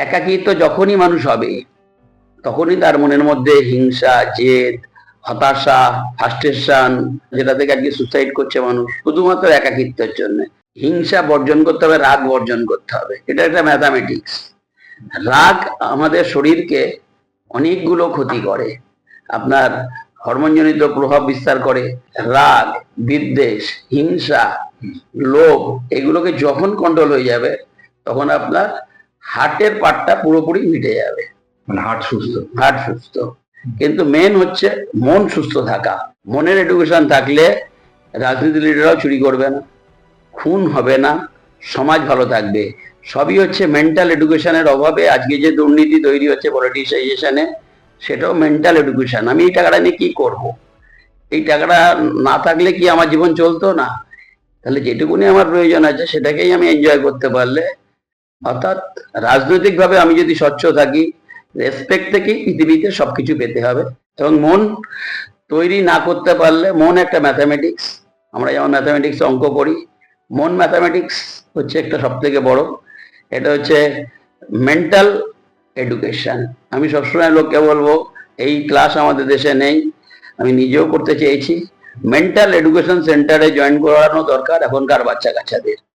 একাকিত্ব যখনই মানুষ হবে তখনই তার মনের মধ্যে হিংসা, জেদ, হতাশা, ফ্রাস্ট্রেশন, যেটা থেকে আজকে সুসাইড করছে মানুষ শুধুমাত্র একাকিত্বের জন্য। হিংসা বর্জন করতে হবে, রাগ বর্জন করতে হবে, এটা একটা ম্যাথামেটিক্স। রাগ আমাদের শরীরকে অনেকগুলো ক্ষতি করে, আপনার হরমোনজনিত প্রভাব বিস্তার করে। রাগ, বিদ্বেষ, হিংসা, লোভ এগুলোকে যখন কন্ট্রোল হয়ে যাবে তখন আপনার হার্টের পার্টটা পুরোপুরি মিটে যাবে, মানে হার্ট সুস্থ। কিন্তু মেন হচ্ছে মন সুস্থ থাকা। মনের এডুকেশন থাকলে রাজনীতি লিডাররাও চুরি করবে না, খুন হবে না, সমাজ ভালো থাকবে। সবই হচ্ছে মেন্টাল এডুকেশনের অভাবে আজকে যে দুর্নীতি তৈরি হচ্ছে পলিটিসাইজেশনে, সেটাও মেন্টাল এডুকেশন। আমি এই টাকাটা নিয়ে কি করব, এই টাকাটা না থাকলে কি আমার জীবন চলতো না? তাহলে যেটুকুনি আমার প্রয়োজন আছে সেটাকেই আমি এনজয় করতে পারলে, অর্থাৎ রাজনৈতিক ভাবে আমি যদি স্বচ্ছ থাকি, রেসপেক্ট থেকেই পৃথিবীতে সবকিছু পেতে হবে। এবং মন তৈরি না করতে পারলে, মন একটা ম্যাথামেটিক্স, আমরা যেমন ম্যাথামেটিক্স অঙ্ক করি, মন ম্যাথামেটিক্স হচ্ছে একটা সব থেকে বড়, এটা হচ্ছে মেন্টাল এডুকেশন। আমি সবসময় লোককে বলবো এই ক্লাস আমাদের দেশে নেই, আমি নিজেও করতে চেয়েছি। মেন্টাল এডুকেশন সেন্টারে জয়েন করানো দরকার এখনকার বাচ্চা কাচ্চাদের।